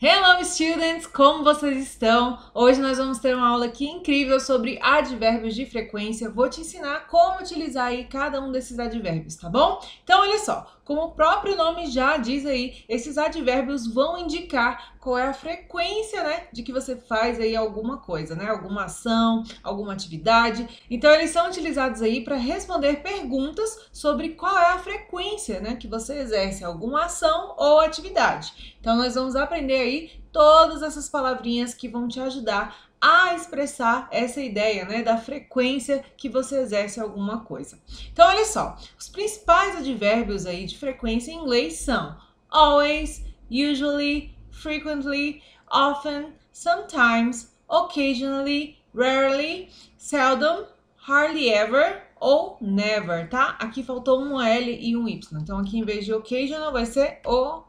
Hello students, como vocês estão? Hoje nós vamos ter uma aula aqui incrível sobre advérbios de frequência. Vou te ensinar como utilizar aí cada um desses advérbios, tá bom? Então olha só, como o próprio nome já diz aí, esses advérbios vão indicar qual é a frequência, né, de que você faz aí alguma coisa, né, alguma ação, alguma atividade. Então eles são utilizados aí para responder perguntas sobre qual é a frequência, né, que você exerce alguma ação ou atividade. Então nós vamos aprender aí todas essas palavrinhas que vão te ajudar a expressar essa ideia, né, da frequência que você exerce alguma coisa. Então, olha só, os principais advérbios aí de frequência em inglês são always, usually, frequently, often, sometimes, occasionally, rarely, seldom, hardly ever ou never, tá? Aqui faltou um L e um Y, então aqui em vez de occasional vai ser ok?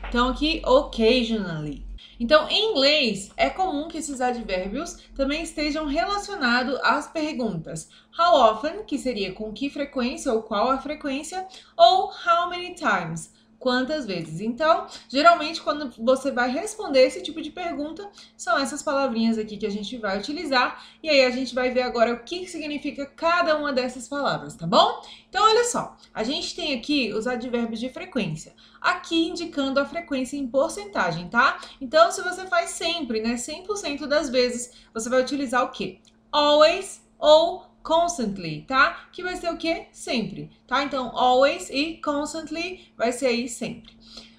Então aqui, occasionally. Então, em inglês, é comum que esses advérbios também estejam relacionados às perguntas how often, que seria com que frequência ou qual a frequência, ou how many times, quantas vezes. Então, geralmente, quando você vai responder esse tipo de pergunta, são essas palavrinhas aqui que a gente vai utilizar, e aí a gente vai ver agora o que significa cada uma dessas palavras, tá bom? Então, olha só, a gente tem aqui os advérbios de frequência, aqui indicando a frequência em porcentagem, tá? Então, se você faz sempre, né, 100% das vezes, você vai utilizar o quê? Always ou constantly, tá? Que vai ser o quê? Sempre, tá? Então, always e constantly vai ser aí sempre.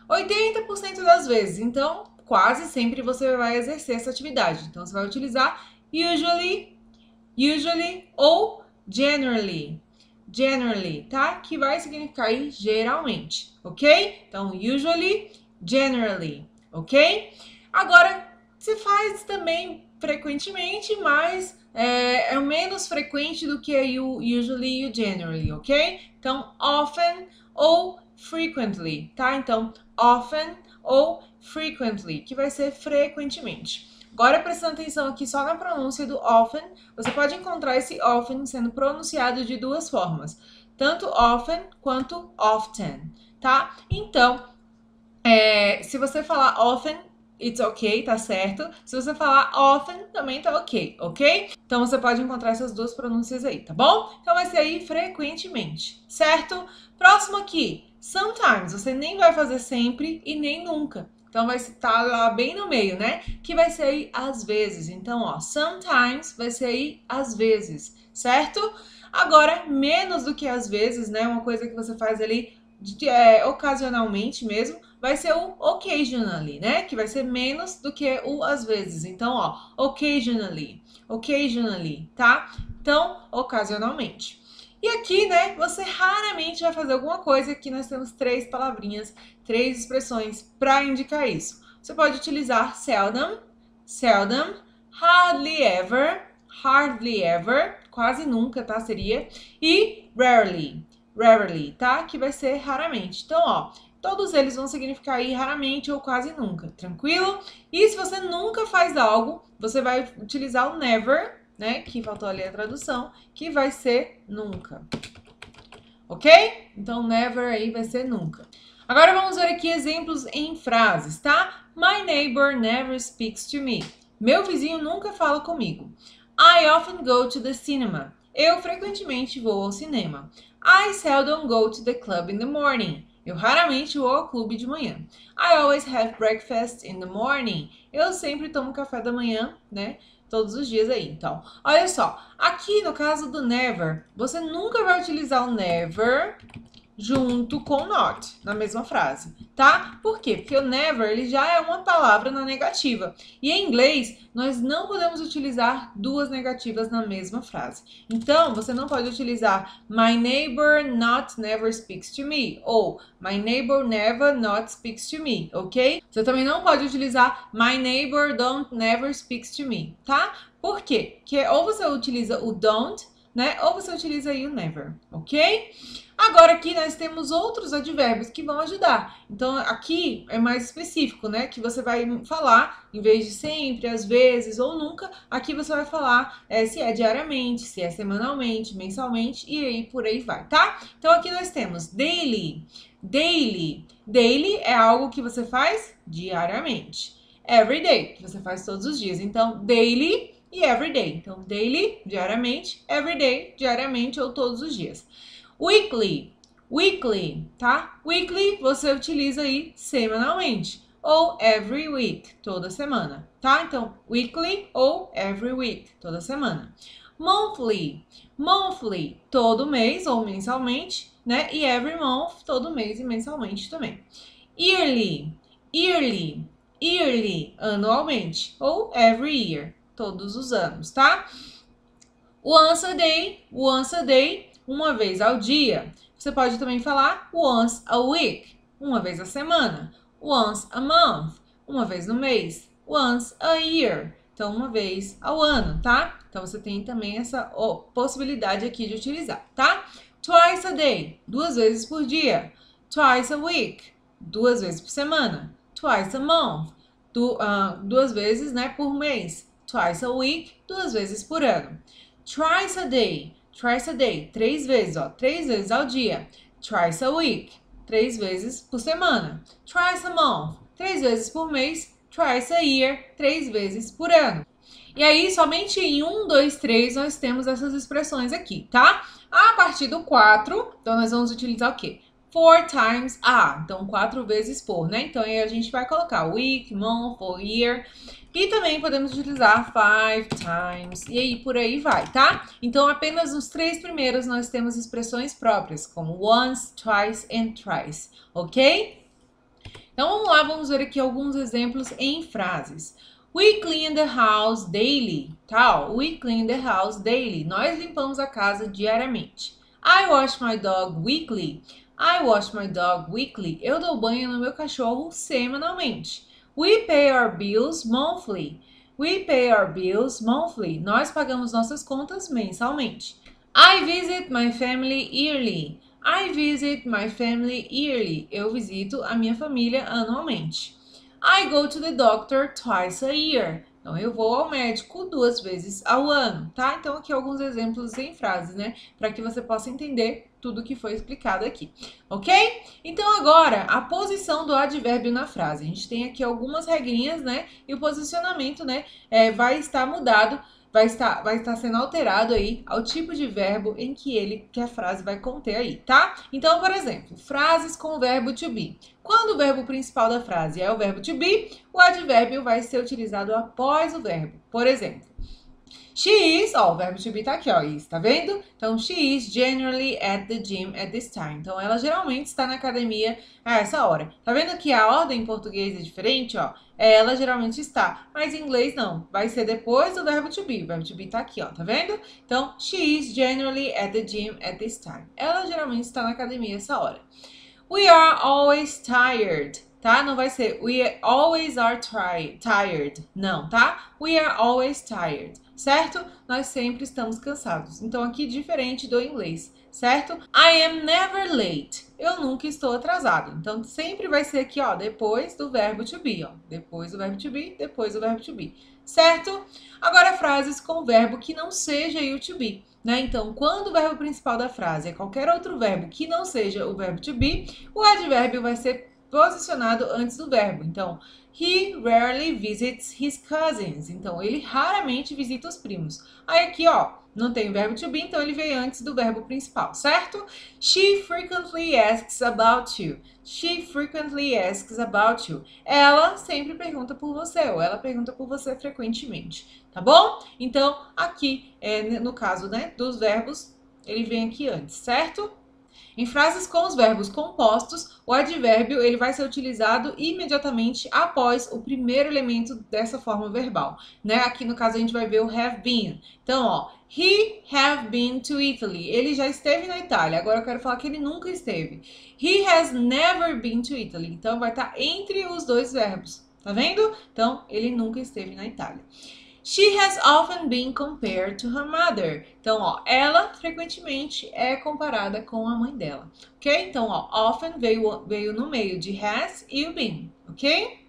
80% das vezes, então, quase sempre você vai exercer essa atividade. Então, você vai utilizar usually ou generally, tá? Que vai significar aí geralmente, ok? Então, usually, generally, ok? Agora, você faz também frequentemente, mas é menos frequente do que o usually e o generally, ok? Então, often ou frequently, tá? Então, often ou frequently, que vai ser frequentemente. Agora, prestando atenção aqui só na pronúncia do often, você pode encontrar esse often sendo pronunciado de duas formas, tanto often quanto often, tá? Então, se você falar often, it's ok, tá certo? Se você falar often, também tá ok, ok? Então, você pode encontrar essas duas pronúncias aí, tá bom? Então, vai ser aí frequentemente, certo? Próximo aqui, sometimes. Você nem vai fazer sempre e nem nunca. Então, vai estar lá bem no meio, né? Que vai ser aí às vezes. Então, ó, sometimes vai ser aí às vezes, certo? Agora, menos do que às vezes, né? Uma coisa que você faz ali ocasionalmente mesmo, vai ser o occasionally, né? Que vai ser menos do que o às vezes. Então, ó, occasionally, tá? Então, ocasionalmente. E aqui, né, você raramente vai fazer alguma coisa. Aqui nós temos três palavrinhas, três expressões para indicar isso. Você pode utilizar seldom, hardly ever, quase nunca, tá? Seria, e rarely, tá? Que vai ser raramente. Então, ó, todos eles vão significar aí raramente ou quase nunca, tranquilo? E se você nunca faz algo, você vai utilizar o never, né? Que faltou ali a tradução, que vai ser nunca. Ok? Então, never aí vai ser nunca. Agora vamos ver aqui exemplos em frases, tá? My neighbor never speaks to me. Meu vizinho nunca fala comigo. I often go to the cinema. Eu frequentemente vou ao cinema. I seldom go to the club in the morning. Eu raramente vou ao clube de manhã. I always have breakfast in the morning. Eu sempre tomo café da manhã, né? Todos os dias aí, então. Olha só, aqui no caso do never, você nunca vai utilizar o never junto com not na mesma frase, tá? Por quê? Porque o never, ele já é uma palavra na negativa. E em inglês, nós não podemos utilizar duas negativas na mesma frase. Então, você não pode utilizar my neighbor not never speaks to me ou my neighbor never not speaks to me, ok? Você também não pode utilizar my neighbor don't never speaks to me, tá? Por quê? Porque ou você utiliza o don't né? Ou você utiliza aí o never, ok? Agora aqui nós temos outros advérbios que vão ajudar. Então aqui é mais específico, né? Que você vai falar, em vez de sempre, às vezes ou nunca, aqui você vai falar se é diariamente, se é semanalmente, mensalmente e aí por aí vai, tá? Então aqui nós temos daily, daily. Daily é algo que você faz diariamente. Everyday, que você faz todos os dias. Então daily e everyday. Então daily, diariamente, everyday, diariamente ou todos os dias. Weekly, weekly, tá? Weekly você utiliza aí semanalmente ou every week, toda semana, tá? Então, weekly ou every week, toda semana. Monthly, monthly, todo mês ou mensalmente, né? E every month, todo mês e mensalmente também. Yearly, yearly, yearly, anualmente ou every year, todos os anos, tá? Once a day, uma vez ao dia. Você pode também falar once a week, uma vez a semana. Once a month, uma vez no mês. Once a year, então uma vez ao ano, tá? Então você tem também essa possibilidade aqui de utilizar, tá? Twice a day, duas vezes por dia. Twice a week, duas vezes por semana. Twice a month, duas vezes, né, por mês. Twice a week, duas vezes por ano. Thrice a day, três vezes, ó, três vezes ao dia. Thrice a week, três vezes por semana. Thrice a month, três vezes por mês. Thrice a year, três vezes por ano. E aí, somente em 1, 2, 3, nós temos essas expressões aqui, tá? A partir do 4, então nós vamos utilizar o quê? 4 times a, então 4 vezes por, né? Então aí a gente vai colocar week, month or year. E também podemos utilizar 5 times, e aí por aí vai, tá? Então apenas nos 3 primeiros nós temos expressões próprias, como once, twice and thrice, ok? Então vamos lá, vamos ver aqui alguns exemplos em frases. We clean the house daily, tá? We clean the house daily. Nós limpamos a casa diariamente. I wash my dog weekly. I wash my dog weekly. Eu dou banho no meu cachorro semanalmente. We pay our bills monthly. We pay our bills monthly. Nós pagamos nossas contas mensalmente. I visit my family yearly. I visit my family yearly. Eu visito a minha família anualmente. I go to the doctor twice a year. Então, eu vou ao médico 2 vezes ao ano, tá? Então, aqui alguns exemplos em frases, né? Para que você possa entender tudo que foi explicado aqui, ok? Então, agora, a posição do advérbio na frase. A gente tem aqui algumas regrinhas, né? E o posicionamento, né? Vai estar mudado, vai estar sendo alterado aí ao tipo de verbo em que a frase vai conter aí, tá? Então, por exemplo, frases com o verbo to be. Quando o verbo principal da frase é o verbo to be, o advérbio vai ser utilizado após o verbo. Por exemplo, she is, ó, o verbo to be tá aqui, ó, is, tá vendo? Então, she is generally at the gym at this time. Então, ela geralmente está na academia a essa hora. Tá vendo que a ordem em português é diferente, ó? Ela geralmente está, mas em inglês não. Vai ser depois do verbo to be. O verbo to be tá aqui, ó, tá vendo? Então, she is generally at the gym at this time. Ela geralmente está na academia a essa hora. We are always tired, tá? Não vai ser we always are tired, não, tá? We are always tired, certo? Nós sempre estamos cansados. Então, aqui diferente do inglês, certo? I am never late. Eu nunca estou atrasado. Então, sempre vai ser aqui, ó, depois do verbo to be, ó. Depois do verbo to be, depois do verbo to be, certo? Agora, frases com verbo que não seja o to be, né? Então, quando o verbo principal da frase é qualquer outro verbo que não seja o verbo to be, o advérbio vai ser posicionado antes do verbo. Então, he rarely visits his cousins. Então, ele raramente visita os primos. Aí aqui, ó, não tem o verbo to be, então ele veio antes do verbo principal, certo? She frequently asks about you. She frequently asks about you. Ela sempre pergunta por você, ou ela pergunta por você frequentemente, tá bom? Então, aqui, no caso, né, dos verbos, ele vem aqui antes, certo? Em frases com os verbos compostos, o advérbio ele vai ser utilizado imediatamente após o primeiro elemento dessa forma verbal, né? Aqui no caso a gente vai ver o have been. Então, ó, he have been to Italy. Ele já esteve na Itália. Agora eu quero falar que ele nunca esteve. He has never been to Italy. Então vai estar entre os dois verbos. Tá vendo? Então, ele nunca esteve na Itália. She has often been compared to her mother. Então, ó, ela frequentemente é comparada com a mãe dela, ok? Então, ó, often veio no meio de has e o been, ok?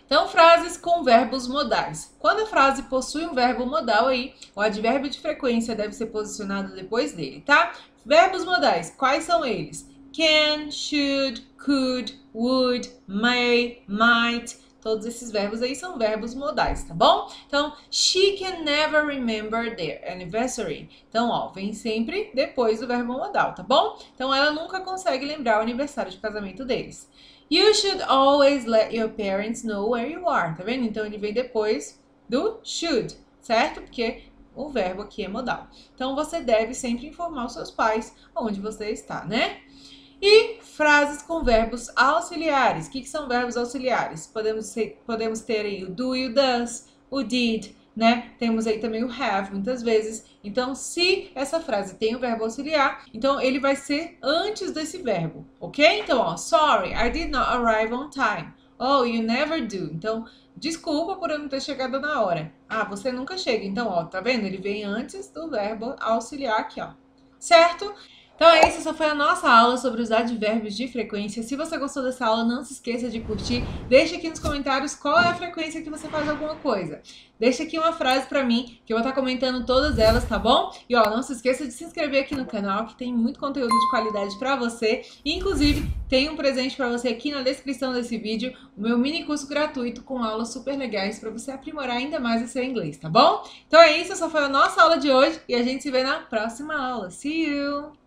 Então, frases com verbos modais. Quando a frase possui um verbo modal aí, o advérbio de frequência deve ser posicionado depois dele, tá? Verbos modais, quais são eles? Can, should, could, would, may, might. Todos esses verbos aí são verbos modais, tá bom? Então, she can never remember their anniversary. Então, ó, vem sempre depois do verbo modal, tá bom? Então, ela nunca consegue lembrar o aniversário de casamento deles. You should always let your parents know where you are, tá vendo? Então, ele vem depois do should, certo? Porque o verbo aqui é modal. Então, você deve sempre informar os seus pais onde você está, né? E frases com verbos auxiliares. O que são verbos auxiliares? Podemos ter aí o do e o does, o did, né? Temos aí também o have, muitas vezes. Então, se essa frase tem o verbo auxiliar, então ele vai ser antes desse verbo, ok? Então, ó, sorry, I did not arrive on time. Oh, you never do. Então, desculpa por eu não ter chegado na hora. Ah, você nunca chega. Então, ó, tá vendo? Ele vem antes do verbo auxiliar aqui, ó. Certo? Então é isso, essa foi a nossa aula sobre os advérbios de frequência. Se você gostou dessa aula, não se esqueça de curtir. Deixa aqui nos comentários qual é a frequência que você faz alguma coisa. Deixa aqui uma frase pra mim, que eu vou estar comentando todas elas, tá bom? E ó, não se esqueça de se inscrever aqui no canal, que tem muito conteúdo de qualidade pra você. Inclusive, tem um presente pra você aqui na descrição desse vídeo, o meu mini curso gratuito com aulas super legais pra você aprimorar ainda mais o seu inglês, tá bom? Então é isso, essa foi a nossa aula de hoje e a gente se vê na próxima aula. See you!